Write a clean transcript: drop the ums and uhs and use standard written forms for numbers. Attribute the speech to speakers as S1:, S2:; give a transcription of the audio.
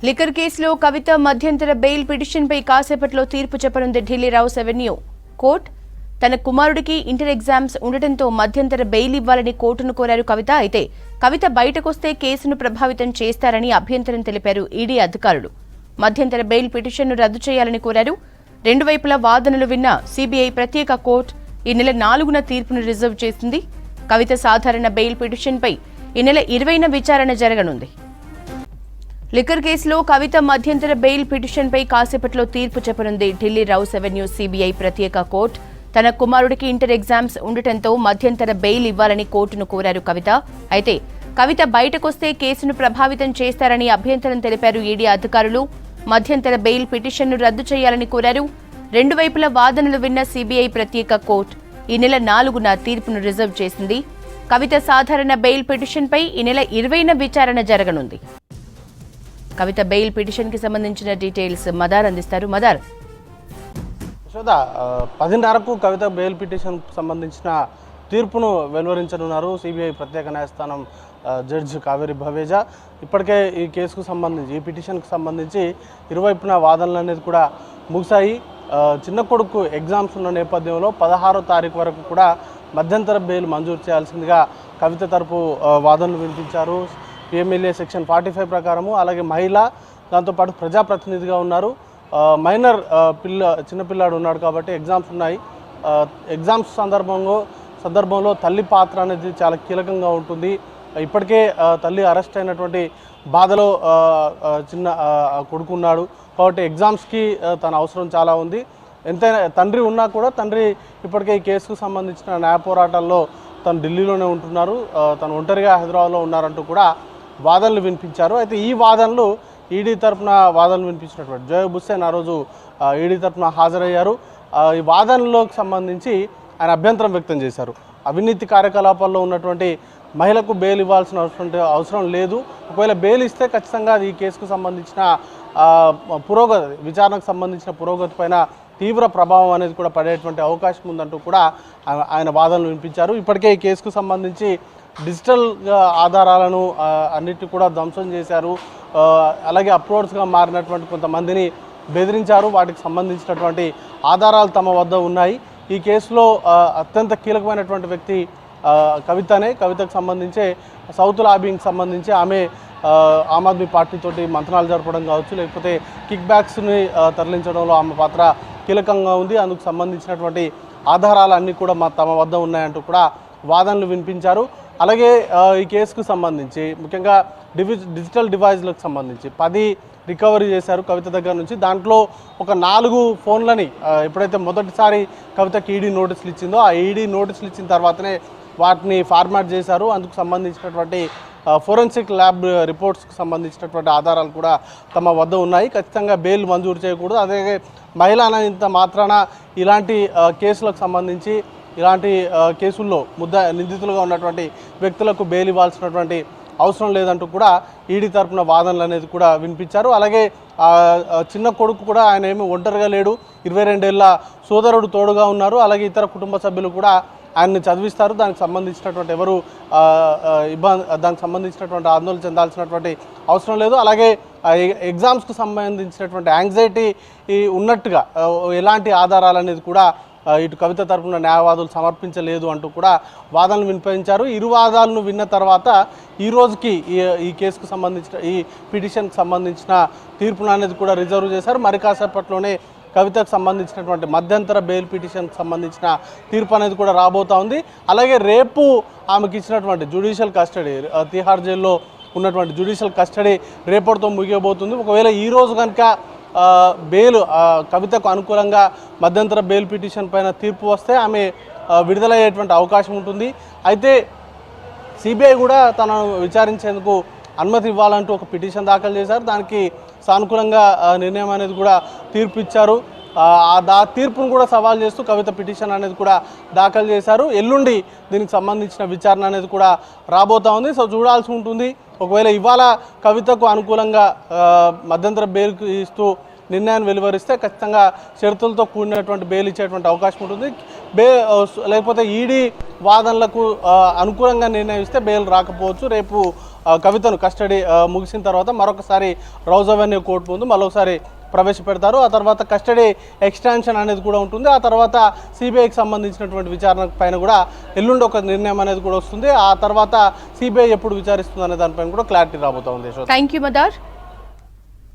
S1: Liquor కేసులో కవిత మధ్యంతర bail పిటిషన్పై కాసేపట్లో తీర్పు చెప్పనుంది ఢిల్లీ రౌస్ అవెన్యూ కోర్టు. తన కుమారుడికి ఇంటర్ ఎగ్జామ్స్ ఉండటంతో మధ్యంతర బెయిల్ ఇవ్వాలని కోర్టును కోరారు కవిత. అయితే కవిత బయటకొస్తే కేసును ప్రభావితం చేస్తారని అభ్యంతరం తెలిపారు ఈడీ అధికారులు. మధ్యంతర బెయిల్ పిటిషన్ను రద్దు చేయాలని కోరారు. రెండు వైపులా వాదనలు విన్న సీబీఐ ప్రత్యేక కోర్టు ఈ నెల 4న తీర్పును రిజర్వ్ చేసింది. కవిత సాధారణ బెయిల్ పిటిషన్పై ఈ నెల 20న విచారణ జరగనుంది. లిక్కర్ కేసులో కవిత మధ్యంతర బెయిల్ పిటిషన్పై కాసేపట్లో తీర్పు చెప్పనుంది ఢిల్లీ రౌస్ అవెన్యూ సీబీఐ ప్రత్యేక కోర్టు. తన కుమారుడికి ఇంటర్ ఎగ్జామ్స్ ఉండటంతో మధ్యంతర బెయిల్ ఇవ్వాలని కోర్టును కోరారు కవిత. అయితే కవిత బయటకొస్తే కేసును ప్రభావితం చేస్తారని అభ్యంతరం తెలిపారు ఈడీ అధికారులు. మధ్యంతర బెయిల్ పిటిషన్ను రద్దు చేయాలని కోరారు. రెండు వైపుల వాదనలు విన్న సీబీఐ ప్రత్యేక కోర్టు ఈ నెల 4న తీర్పును రిజర్వ్ చేసింది. కవిత సాధారణ బెయిల్ పిటిషన్పై ఈ నెల 20న విచారణ జరగనుంది. కవిత బెయిల్ పిటిషన్ కి సంబంధించిన డీటెయిల్స్ మదార్ అందిస్తారు. మదార్,
S2: 10:30కు కవిత బెయిల్ పిటిషన్ సంబంధించిన తీర్పును వెలువరించనున్నారు సిబిఐ ప్రత్యేక న్యాయస్థానం జడ్జి కావేరి భవేజా. ఇప్పటికే ఈ కేసుకు సంబంధించి ఈ పిటిషన్కు సంబంధించి ఇరువైపున వాదనలు అనేది కూడా ముగిశాయి. చిన్న కొడుకు ఎగ్జామ్స్ ఉన్న నేపథ్యంలో 16వ తారీఖు వరకు కూడా మధ్యంతర బెయిల్ మంజూరు చేయాల్సిందిగా కవిత తరపు వాదనలు వినిపించారు. పిఎంఎల్ఏ సెక్షన్ 45 ప్రకారము, అలాగే మహిళ, దాంతోపాటు ప్రజాప్రతినిధిగా ఉన్నారు. మైనర్ చిన్నపిల్లాడు ఉన్నాడు కాబట్టి ఎగ్జామ్స్ ఉన్నాయి. ఎగ్జామ్స్ సందర్భంలో తల్లి పాత్ర అనేది చాలా కీలకంగా ఉంటుంది. ఇప్పటికే తల్లి అరెస్ట్ అయినటువంటి బాధలో చిన్న కొడుకున్నాడు కాబట్టి ఎగ్జామ్స్కి తన అవసరం చాలా ఉంది. ఎంతైనా తండ్రి ఉన్నా కూడా తండ్రి ఇప్పటికే ఈ కేసుకు సంబంధించిన న్యాయ పోరాటాల్లో తను ఢిల్లీలోనే ఉంటున్నారు, తను ఒంటరిగా హైదరాబాద్లో ఉన్నారంటూ కూడా వాదనలు వినిపించారు. అయితే ఈ వాదనలు ఈడీ తరఫున వాదనలు వినిపించినటువంటి జోయబ్ హుస్సేన్ ఆ రోజు ఈడీ తరఫున హాజరయ్యారు. ఈ వాదనలకు సంబంధించి ఆయన అభ్యంతరం వ్యక్తం చేశారు. అవినీతి కార్యకలాపాల్లో ఉన్నటువంటి మహిళకు బెయిల్ ఇవ్వాల్సిన అవసరం లేదు. ఒకవేళ బెయిల్ ఇస్తే ఖచ్చితంగా ఈ కేసుకు సంబంధించిన విచారణకు సంబంధించిన పురోగతి పైన తీవ్ర ప్రభావం అనేది కూడా పడేటువంటి అవకాశం ఉందంటూ కూడా ఆయన వాదనలు వినిపించారు. ఇప్పటికే ఈ కేసుకు సంబంధించి డిజిటల్ ఆధారాలను అన్నిటి కూడా ధ్వంసం చేశారు. అలాగే అప్లోడ్స్గా మారినటువంటి కొంతమందిని బెదిరించారు. వాటికి సంబంధించినటువంటి ఆధారాలు తమ వద్ద ఉన్నాయి. ఈ కేసులో అత్యంత కీలకమైనటువంటి వ్యక్తి కవితనే. కవితకు సంబంధించే సౌత్ లాబింగ్కి సంబంధించి ఆమె ఆమ్ ఆద్మీ పార్టీతోటి మంత్రాలు జరపడం కావచ్చు, లేకపోతే కిక్ బ్యాక్స్ని తరలించడంలో ఆమె పాత్ర కీలకంగా ఉంది. అందుకు సంబంధించినటువంటి ఆధారాలు అన్నీ కూడా తమ వద్ద ఉన్నాయంటూ కూడా వాదనలు వినిపించారు. అలాగే ఈ కేసుకు సంబంధించి ముఖ్యంగా డిజిటల్ డివైజ్లకు సంబంధించి 10 రికవరీ చేశారు కవిత దగ్గర నుంచి. దాంట్లో ఒక 4 ఫోన్లని ఎప్పుడైతే మొదటిసారి కవితకి ఈడీ నోటీసులు ఇచ్చిందో ఆ ఈడీ నోటీసులు ఇచ్చిన తర్వాతనే వాటిని ఫార్మాట్ చేశారు. అందుకు సంబంధించినటువంటి ఫోరెన్సిక్ ల్యాబ్ రిపోర్ట్స్కి సంబంధించినటువంటి ఆధారాలు కూడా తమ వద్ద ఉన్నాయి. ఖచ్చితంగా బెయిల్ మంజూరు చేయకూడదు. అదే మహిళ అనేంత మాత్రాన ఇలాంటి కేసులకు సంబంధించి ఇలాంటి కేసుల్లో నిందితులుగా ఉన్నటువంటి వ్యక్తులకు బెయిల్ ఇవ్వాల్సినటువంటి అవసరం లేదంటూ కూడా ఈడీ తరపున వాదనలు అనేది కూడా వినిపించారు. అలాగే చిన్న కొడుకు కూడా ఆయన ఏమీ ఒంటరిగా లేడు, 22 ఏళ్ల సోదరుడు తోడుగా ఉన్నారు. అలాగే ఇతర కుటుంబ సభ్యులు కూడా ఆయన్ని చదివిస్తారు. దానికి సంబంధించినటువంటి ఎవరు దానికి సంబంధించినటువంటి ఆందోళన చెందాల్సినటువంటి అవసరం లేదు. అలాగే ఎగ్జామ్స్కు సంబంధించినటువంటి యాంగ్జైటీ ఉన్నట్టుగా ఎలాంటి ఆధారాలు అనేది కూడా ఇటు కవిత తరఫున న్యాయవాదులు సమర్పించలేదు అంటూ కూడా వాదనలు వినిపించారు. ఇరు వాదాలను విన్న తర్వాత ఈ రోజుకి ఈ కేసుకు సంబంధించిన ఈ పిటిషన్కి సంబంధించిన తీర్పును అనేది కూడా రిజర్వ్ చేశారు. మరి కాసేపట్లోనే కవితకు సంబంధించినటువంటి మధ్యంతర బెయిల్ పిటిషన్కి సంబంధించిన తీర్పు అనేది కూడా రాబోతా ఉంది. అలాగే రేపు ఆమెకి ఇచ్చినటువంటి జ్యుడిషియల్ కస్టడీ, తిహార్ జైల్లో ఉన్నటువంటి జ్యుడిషియల్ కస్టడీ రేపటితో ముగియబోతుంది. ఒకవేళ ఈరోజు కనుక బెయిల్ కవితకు అనుకూలంగా మధ్యంతర బెయిల్ పిటిషన్ పైన తీర్పు వస్తే ఆమె విడుదలయ్యేటువంటి అవకాశం ఉంటుంది. అయితే సిబిఐ కూడా తనను విచారించేందుకు అనుమతి ఇవ్వాలంటూ ఒక పిటిషన్ దాఖలు చేశారు. దానికి సానుకూలంగా నిర్ణయం అనేది కూడా తీర్పు ఇచ్చారు. ఆ తీర్పును కూడా సవాల్ చేస్తూ కవిత పిటిషన్ అనేది కూడా దాఖలు చేశారు. ఎల్లుండి దీనికి సంబంధించిన విచారణ అనేది కూడా రాబోతా ఉంది. సో చూడాల్సి ఉంటుంది. ఒకవేళ ఇవాళ కవితకు అనుకూలంగా మధ్యంతర బెయిల్ ఇస్తూ నిర్ణయాన్ని వెలువరిస్తే ఖచ్చితంగా షరతులతో కూడినటువంటి బెయిల్ ఇచ్చేటువంటి అవకాశం ఉంటుంది. లేకపోతే ఈడీ వాదనలకు అనుకూలంగా నిర్ణయిస్తే బెయిల్ రాకపోవచ్చు. రేపు కవితను కస్టడీ ముగిసిన తర్వాత మరొకసారి రౌజ్ అవెన్యూ కోర్టు ముందు మరొకసారి ప్రవేశపెడతారు. ఆ తర్వాత కస్టడీ ఎక్స్టెన్షన్ అనేది కూడా ఉంటుంది. ఆ తర్వాత సిబిఐకి సంబంధించినటువంటి విచారణ పైన కూడా ఎల్లుండి ఒక నిర్ణయం అనేది కూడా వస్తుంది. ఆ తర్వాత సిబిఐ ఎప్పుడు విచారిస్తుంది అనే దానిపైన కూడా క్లారిటీ రాబోతోంది.
S1: Thank you Madar.